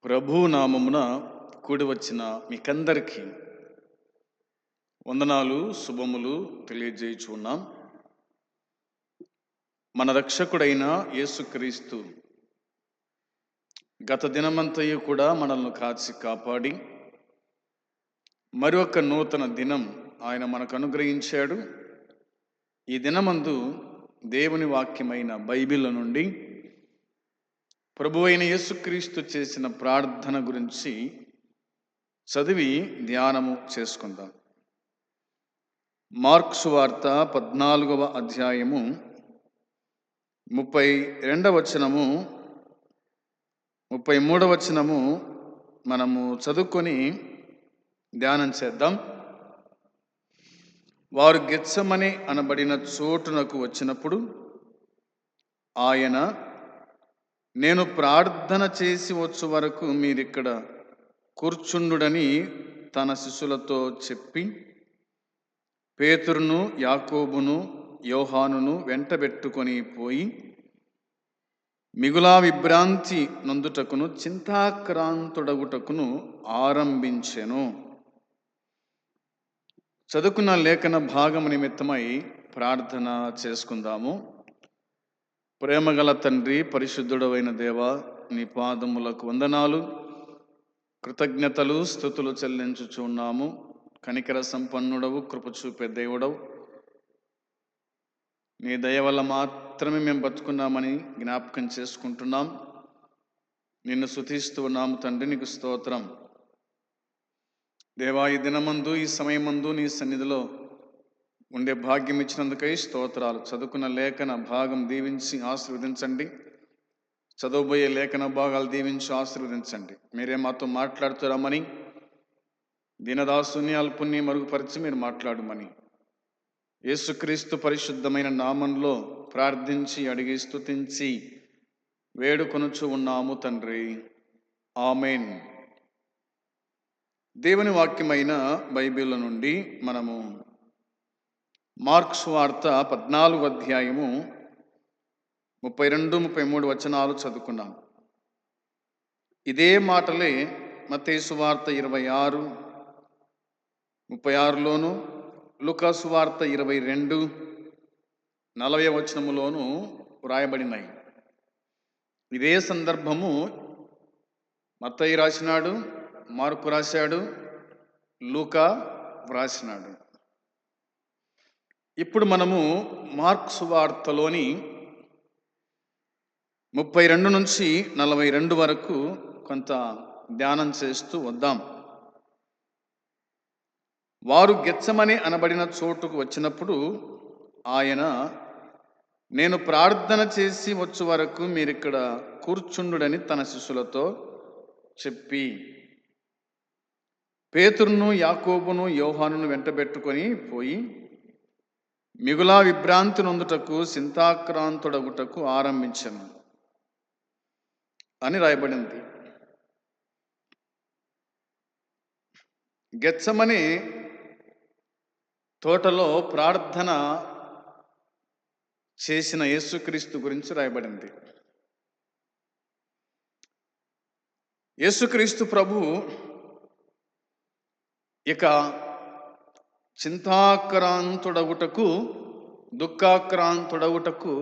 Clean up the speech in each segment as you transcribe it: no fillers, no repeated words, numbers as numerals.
ప్రభు నామమున కూడి వచ్చిన మీకందరికీ వందనాలు, శుభములు తెలియజేయుచున్నాం. మన రక్షకుడైన యేసుక్రీస్తు గత దినమంతయు కూడా మనల్ని కాచి కాపాడి మరొక నూతన దినం ఆయన మనకు అనుగ్రహించాడు. ఈ దినమందు దేవుని వాక్యమైన బైబిల్ నుండి ప్రభువైన యేసుక్రీస్తు చేసిన ప్రార్థన గురించి చదివి ధ్యానము చేసుకుందాం. మార్కు సువార్త 14వ అధ్యాయము 32వ వచనము 33వ వచనము మనము చదువుకొని ధ్యానం చేద్దాం. వారు గెత్సెమనే అనబడిన చోటునకు వచ్చినప్పుడు ఆయన, నేను ప్రార్థన చేసి వచ్చు వరకు మీరిక్కడ కూర్చుండుడని తన శిష్యులతో చెప్పి పేతురును, యాకోబును, యోహానును వెంటబెట్టుకొని పోయి మిగులా విభ్రాంతి నొందుటకును చింతాక్రాంతుడగుటకును ఆరంభించెను. చదువుకున్న లేఖన భాగము నిమిత్తమై ప్రార్థన చేసుకుందాము. ప్రేమగల తండ్రి, పరిశుద్ధుడవైన దేవా, నీ పాదములకు వందనాలు, కృతజ్ఞతలు, స్తుతులు చెల్లించుచున్నాము. కనికర సంపన్నుడవు, కృప చూపే దేవుడవు, నీ దయ వల్ల మాత్రమే మేము బతుకున్నామని జ్ఞాపకం చేసుకుంటున్నాం. నిన్ను స్తుతిస్తూ ఉన్నాము తండ్రి, నీకు స్తోత్రం. దేవా, ఈ దినమందు ఈ సమయమందు నీ సన్నిధిలో ఉండే భాగ్యం ఇచ్చినందుకై స్తోత్రాలు. చదువుకున్న లేఖన భాగం దీవించి ఆశీర్వదించండి. చదవబోయే లేఖన భాగాలు దీవించి ఆశీర్వదించండి. మీరే మాతో మాట్లాడుతున్నామని, దీనదాసుని అల్పుని మరుగుపరిచి మీరు మాట్లాడమని యేసుక్రీస్తు పరిశుద్ధమైన నామంలో ప్రార్థించి అడిగి స్తుతించి వేడుకొనుచు ఉన్నాము తండ్రి, ఆమేన్. దేవుని వాక్యమైన బైబిల్ నుండి మనము మార్కు సువార్త 14వ అధ్యాయము 32, 33 వచనాలు చదువుకున్నాం. ఇదే మాటలే మత్తయి సువార్త 26, 36లోను, లూకా సువార్త 22, 40వ వచనములోను వ్రాయబడినాయి. ఇదే సందర్భము మత్తయి రాసినాడు, మార్కు రాశాడు, లూకా వ్రాసినాడు. ఇప్పుడు మనము మార్కు సువార్తలోని 32 నుంచి 42 వరకు కొంత ధ్యానం చేస్తూ వద్దాం. వారు గెత్సెమనే అనబడిన చోటుకు వచ్చినప్పుడు ఆయన, నేను ప్రార్థన చేసి వచ్చు వరకు మీరిక్కడ కూర్చుండుడని తన శిష్యులతో చెప్పి పేతురును, యాకోబును, యోహానును వెంటబెట్టుకొని పోయి మిగులా విభ్రాంతి నొందుటకు చింతాక్రాంతుడగుటకు ఆరంభించెను అని రాయబడింది. గెత్సెమనే తోటలో ప్రార్థన చేసిన యేసుక్రీస్తు గురించి రాయబడింది. యేసుక్రీస్తు ప్రభు ఇక చింతాక్రాంతుడగుటకు, దుఃఖాక్రాంతుడగుటకు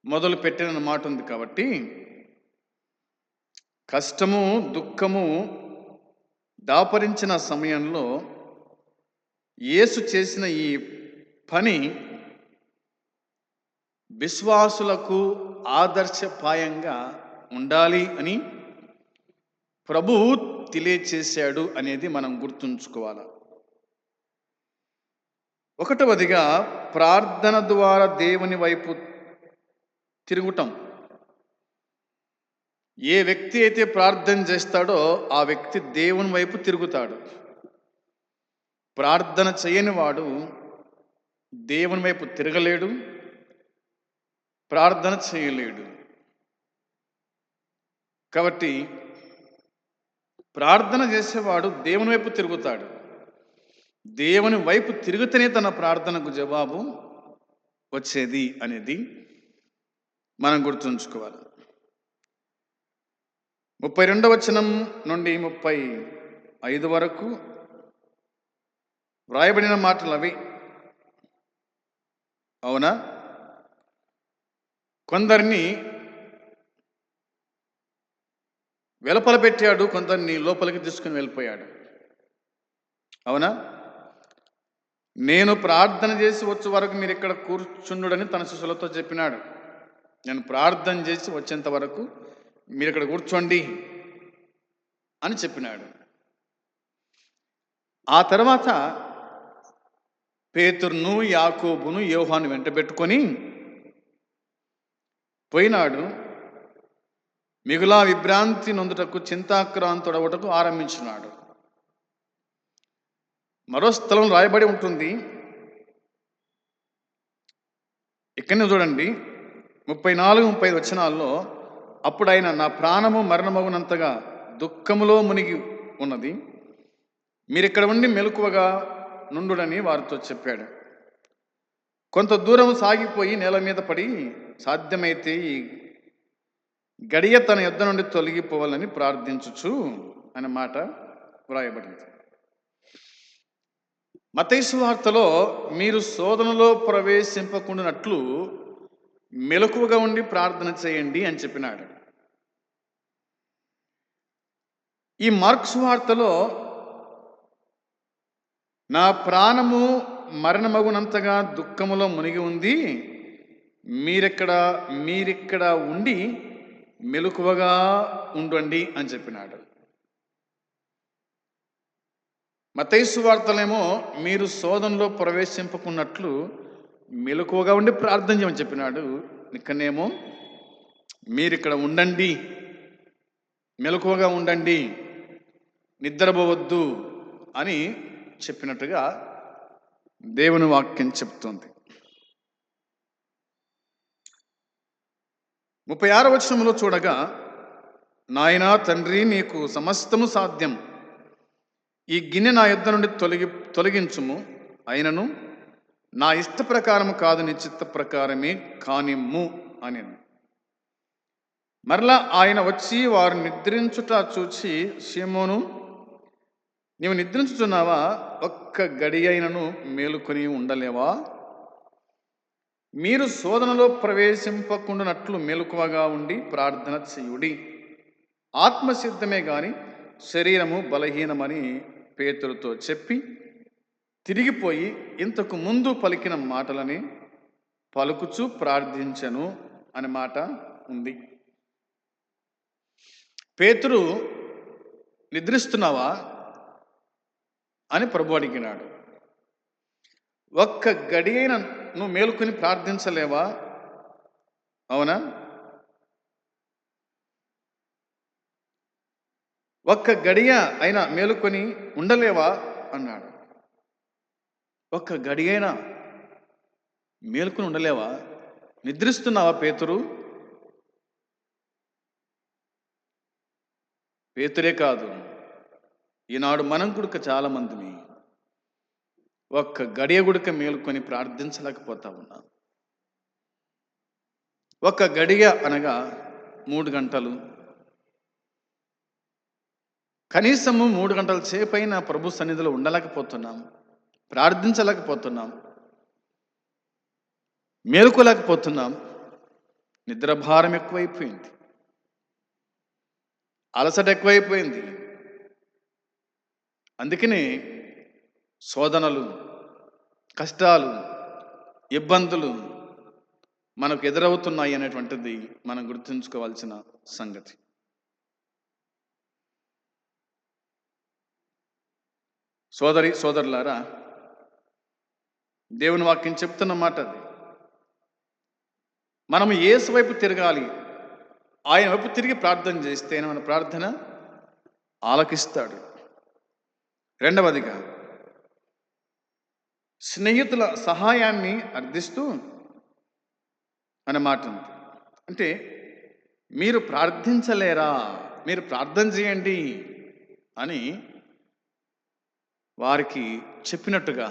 మొదలు పెట్టిన మాట ఉంది. కాబట్టి కష్టము, దుఃఖము దాపరించిన సమయంలో యేసు చేసిన ఈ పని విశ్వాసులకు ఆదర్శపాయంగా ఉండాలి అని ప్రభువు తెలియచేశాడు అనేది మనం గుర్తుంచుకోవాలి. ఒకటవదిగా, ప్రార్థన ద్వారా దేవుని వైపు తిరుగుటం. ఏ వ్యక్తి అయితే ప్రార్థన చేస్తాడో ఆ వ్యక్తి దేవుని వైపు తిరుగుతాడు. ప్రార్థన చేయని వాడు దేవుని వైపు తిరగలేడు, ప్రార్థన చేయలేడు. కాబట్టి ప్రార్థన చేసేవాడు దేవుని వైపు తిరుగుతాడు. దేవుని వైపు తిరుగుతూనే తన ప్రార్థనకు జవాబు వచ్చేది అనేది మనం గుర్తుంచుకోవాలి. 32వ వచనం నుండి 35 వరకు వ్రాయబడిన మాటలు అవి. అవునా? కొందరిని వెలుపల పెట్టాడు, కొందరిని లోపలికి తీసుకుని వెళ్ళిపోయాడు. అవునా? నేను ప్రార్థన చేసి వచ్చే వరకు మీరు ఇక్కడ కూర్చుండుడని తన శిష్యులతో చెప్పినాడు. నేను ప్రార్థన చేసి వచ్చేంత వరకు మీరు ఇక్కడ కూర్చోండి అని చెప్పినాడు. ఆ తర్వాత పేతురును, యాకోబును, యోహాను వెంట పెట్టుకొని పోయినాడు. మిగులా విభ్రాంతి నొందుటకు చింతాక్రాంతుడవుటకు ఆరంభించినాడు. మరో స్థలం రాయబడి ఉంటుంది, ఇక్కడనే చూడండి 34-35 వచనాల్లో, అప్పుడు ఆయన నా ప్రాణము మరణమగునంతగా దుఃఖములో మునిగి ఉన్నది, మీరిక్కడ ఉండి మెలకువగా నుండుడని వారితో చెప్పాడు. కొంత దూరం సాగిపోయి నేల మీద పడి సాధ్యమైతే ఈ గడియ తన యొద్ద నుండి తొలగిపోవాలని ప్రార్థించుచు అనే మాట వ్రాయబడింది. మత్తయి సువార్తలో మీరు శోధనలో ప్రవేశింపకుండానట్లు మెలకువగా ఉండి ప్రార్థన చేయండి అని చెప్పినాడు. ఈ మార్కు సువార్తలో నా ప్రాణము మరణమగునంతగా దుఃఖములో మునిగి ఉంది, మీరిక్కడ ఉండి మెలకువగా ఉండండి అని చెప్పినాడు. మత్తయి సువార్తలేమో మీరు శోధనలో ప్రవేశింపకున్నట్లు మెలకువగా ఉండి ప్రార్థన చేయమని చెప్పినాడు. ఇక్కడనేమో మీరిక్కడ ఉండండి, మెలకువగా ఉండండి, నిద్రపోవద్దు అని చెప్పినట్టుగా దేవుని వాక్యం చెప్తుంది. 36వ వచనంలో చూడగా, నాయనా తండ్రి నీకు సమస్తము సాధ్యం, ఈ గిన్నె నా యొద్ద నుండి తొలగించుము, అయినను నా ఇష్ట ప్రకారము కాదు నీ చిత్త ప్రకారమే కానిమ్ము అని. మరలా ఆయన వచ్చి వారు నిద్రించుట చూచి, సీమోను నీవు నిద్రించుచున్నావా? ఒక్క గడి అయినను మేలుకొని ఉండలేవా? మీరు శోధనలో ప్రవేశింపకుండానట్లు మెలకువగా ఉండి ప్రార్థన చేయుడి. ఆత్మసిద్ధమే గాని శరీరము బలహీనమని పేతురుతో చెప్పి తిరిగిపోయి ఇంతకు ముందు పలికిన మాటలని పలుకుచూ ప్రార్థించను అనే మాట ఉంది. పేతురు నిద్రిస్తున్నావా అని ప్రభు అడిగినాడు. ఒక్క గడి అయిన నువ్వు మేలుకొని ప్రార్థించలేవా? అవునా? ఒక్క గడియ అయినా మేలుకొని ఉండలేవా అన్నాడు. ఒక్క గడి అయినా మేలుకొని ఉండలేవా? నిద్రిస్తున్నావా పేతురు? పేతురే కాదు, ఈనాడు మనం కూడా చాలా మందిని ఒక్క గడియ గుడక మేలుకొని ప్రార్థించలేకపోతా ఉన్నాం. ఒక్క గడియ అనగా 3 గంటలు, కనీసము 3 గంటల సేపైన ప్రభు సన్నిధిలో ఉండలేకపోతున్నాం, ప్రార్థించలేకపోతున్నాం, మేలుకోలేకపోతున్నాం. నిద్రభారం ఎక్కువైపోయింది, అలసట ఎక్కువైపోయింది. అందుకనే శోధనలు, కష్టాలు, ఇబ్బందులు మనకు ఎదురవుతున్నాయి అనేటువంటిది మనం గుర్తుంచుకోవాల్సిన సంగతి. సోదరులారా, దేవుని వాక్యం చెప్తున్న మాట అది. మనం యేసు వైపు తిరగాలి, ఆయన వైపు తిరిగి ప్రార్థన చేస్తే మన ప్రార్థన ఆలకిస్తాడు. రెండవదిగా, స్నేహితుల సహాయాన్ని అర్థిస్తూ అనే మాట ఉంది. అంటే మీరు ప్రార్థించలేరా, మీరు ప్రార్థన చేయండి అని వారికి చెప్పినట్టుగా,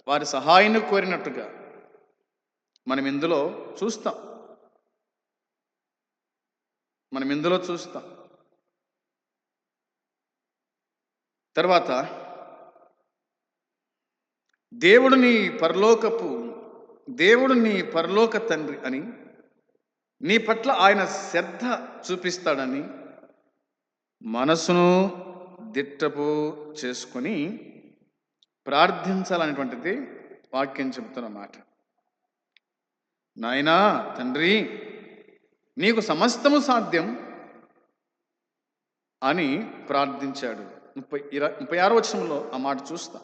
వారి సహాయాన్ని కోరినట్టుగా మనం ఇందులో చూస్తాం. తర్వాత దేవుడు నీ పరలోక తండ్రి అని, నీ పట్ల ఆయన శ్రద్ధ చూపిస్తాడని మనసును దిట్టపు చేసుకొని ప్రార్థించాలనేటువంటిది వాక్యం చెబుతున్న మాట. నాయనా తండ్రి, నీకు సమస్తము సాధ్యం అని ప్రార్థించాడు. 36వ వచనంలో ఆ మాట చూస్తా.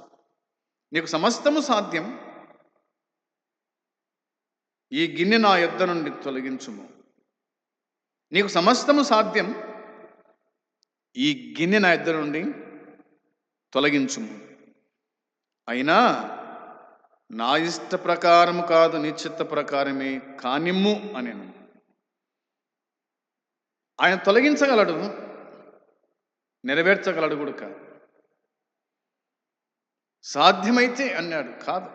నీకు సమస్తము సాధ్యం, ఈ గిన్నె నా యొద్ద నుండి తొలగించుము. నీకు సమస్తము సాధ్యం, ఈ గిన్నె నా యొద్ద నుండి తొలగించుము. అయినా నా ఇష్ట ప్రకారము కాదు, నీ చిత్త ప్రకారమే కానిమ్ము అనెను. ఆయన తొలగించగలడు, నెరవేర్చగలడు కూడా కాదు. సాధ్యమైతే అన్నాడు, కాదు.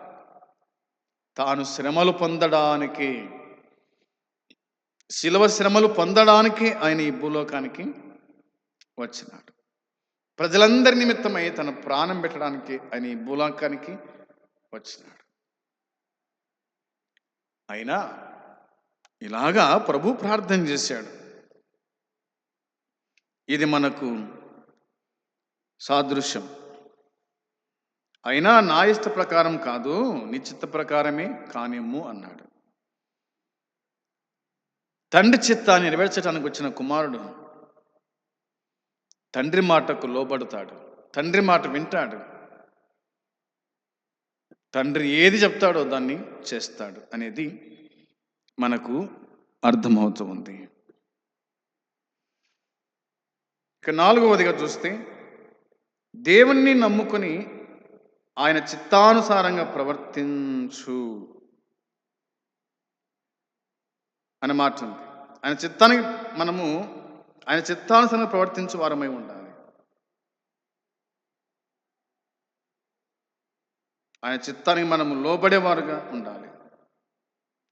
తాను శ్రమలు పొందడానికి, శిలువ శ్రమలు పొందడానికి ఆయన ఈ భూలోకానికి వచ్చినాడు. ప్రజలందరి నిమిత్తమై తన ప్రాణం పెట్టడానికి ఆయన ఈ భూలోకానికి వచ్చినాడు. అయినా ఇలాగా ప్రభు ప్రార్థన చేశాడు. ఇది మనకు సాదృశ్యం. అయినా నా ఇష్ట ప్రకారం కాదు, నీ చిత్త ప్రకారమే కానిమ్ము అన్నాడు. తండ్రి చిత్తాన్ని నెరవేర్చడానికి వచ్చిన కుమారుడు తండ్రి మాటకు లోబడతాడు, తండ్రి మాట వింటాడు, తండ్రి ఏది చెప్తాడో దాన్ని చేస్తాడు అనేది మనకు అర్థమవుతూ ఉంది. ఇక 4వదిగా చూస్తే, దేవుణ్ణి నమ్ముకొని ఆయన చిత్తానుసారంగా ప్రవర్తించు అనే మాట ఉంది. ఆయన చిత్తానుసారంగా ప్రవర్తించు వారమై ఉండాలి. ఆయన చిత్తానికి మనము లోబడేవారుగా ఉండాలి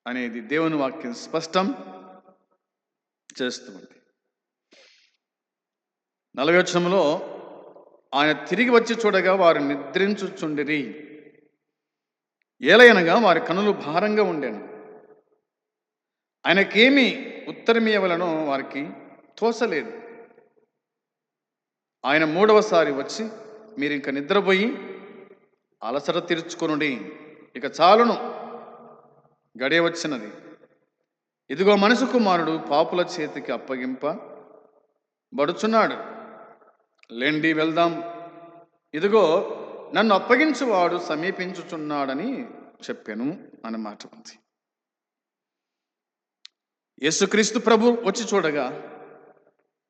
అనేది దేవుని వాక్యం స్పష్టం చేస్తుంది. 40వ వచనంలో, ఆయన తిరిగి వచ్చి చూడగా వారు నిద్రించుచుండిరి, ఏలయనగా వారి కనులు భారంగా ఉండెను. ఆయనకేమి ఉత్తరమియవలనో వారికి తోసలేదు. ఆయన 3వసారి వచ్చి, మీరు ఇంక నిద్రపోయి అలసట తీర్చుకొనుడి, ఇక చాలును, గడియ వచ్చినది. ఇదిగో మనుష్య కుమారుడు పాపుల చేతికి అప్పగింపబడుచున్నాడు, లేండి వెళ్దాం, ఇదిగో నన్ను అప్పగించువాడు సమీపించుచున్నాడని చెప్పాను అన్నమాట ఉంది. యేసుక్రీస్తు ప్రభు వచ్చి చూడగా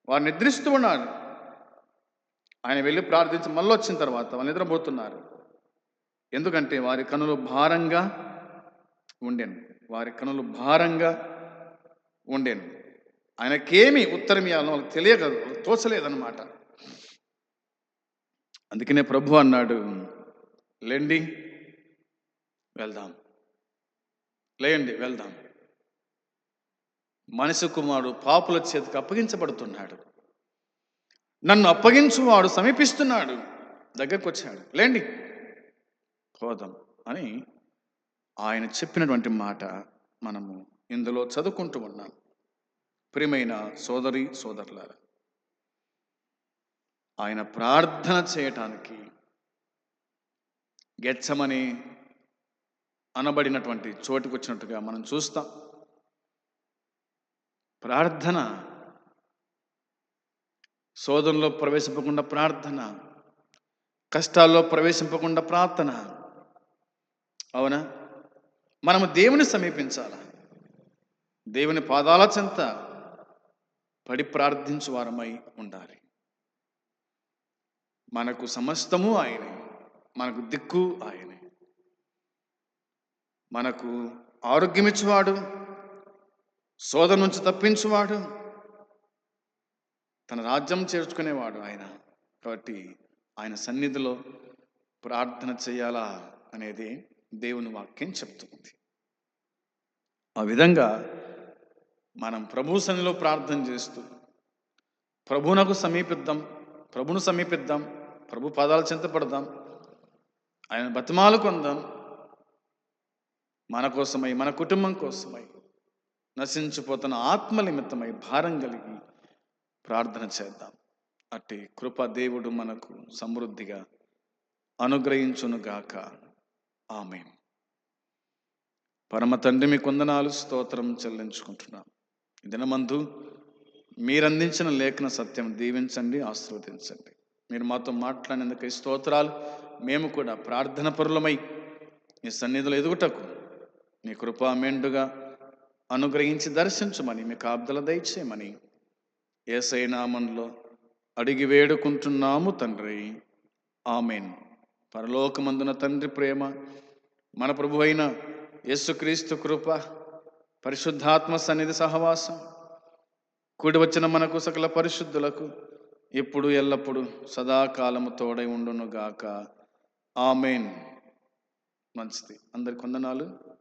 వారు నిద్రిస్తూ ఉన్నారు. ఆయన వెళ్ళి ప్రార్థించి మళ్ళీ వచ్చిన తర్వాత వాళ్ళు నిద్రపోతున్నారు. ఎందుకంటే వారి కనులు భారంగా ఉండెను, ఆయనకేమి ఉత్తరం ఇవ్వాలో వాళ్ళకి తెలియదు, తోచలేదన్నమాట. అందుకనే ప్రభు అన్నాడు, లేండి వెళ్దాం, లేండి వెళ్దాం. మనుష్య కుమారుడు పాపుల చేతికి అప్పగించబడుతున్నాడు, నన్ను అప్పగించువాడు సమీపిస్తున్నాడు, దగ్గరకు వచ్చాడు, లేండి పోదాం అని ఆయన చెప్పినటువంటి మాట మనము ఇందులో చదువుకుంటూ ఉన్నాం. ప్రియమైన సోదరి సోదరులారా, ఆయన ప్రార్థన చేయటానికి గెత్సెమని అనబడినటువంటి చోటుకు వచ్చినట్టుగా మనం చూస్తాం. ప్రార్థన, శోధనలో ప్రవేశింపకుండా ప్రార్థన, కష్టాల్లో ప్రవేశింపకుండా ప్రార్థన. అవునా? మనము దేవుని సమీపించాల, దేవుని పాదాల చెంత పడి ప్రార్థించు వారమై ఉండాలి. మనకు సమస్తము ఆయనే, మనకు దిక్కు ఆయనే, మనకు ఆరోగ్యమిచ్చువాడు, శోధన నుంచి తప్పించువాడు, తన రాజ్యం చేర్చుకునేవాడు ఆయన. కాబట్టి ఆయన సన్నిధిలో ప్రార్థన చేయాలా అనేది దేవుని వాక్యం చెప్తుంది. ఆ విధంగా మనం ప్రభు సన్నిధిలో ప్రార్థన చేస్తూ ప్రభువును సమీపిద్దాం, ప్రభు పాదాలు చింతపడదాం, ఆయన బతిమాలు కొందాం. మన కోసమై, మన కుటుంబం కోసమై, నశించిపోతున్న ఆత్మ నిమిత్తమై భారం కలిగి ప్రార్థన చేద్దాం. అట్టి కృప దేవుడు మనకు సమృద్ధిగా అనుగ్రహించునుగాక. ఆమేన్. పరమ తండ్రి, మీ వందనాలు, స్తోత్రం చెల్లించుకుంటున్నాం. ఈ దినమందు మీరందించిన లేఖన సత్యం దీవించండి, ఆశీర్వదించండి. మీరు మాతో మాట్లాడినందుకు ఈ స్తోత్రాలు. మేము కూడా ప్రార్థన పరులమై మీ సన్నిధిలో ఎదుగుటకు మీ కృప మెండుగా అనుగ్రహించి దర్శించమని, మీ కాపుదల దయచేయమని యేసయ్య నామములో అడిగి వేడుకుంటున్నాము తండ్రి. ఆమేన్. పరలోకమందున తండ్రి ప్రేమ, మన ప్రభు అయిన యేసుక్రీస్తు కృప, పరిశుద్ధాత్మ సన్నిధి సహవాసం కూడి వచ్చిన మనకు సకల పరిశుద్ధులకు ఇప్పుడు ఎల్లప్పుడు సదాకాలము తోడై ఉండునుగాక. ఆమేన్. మంచిది. అందరికి వందనాలు.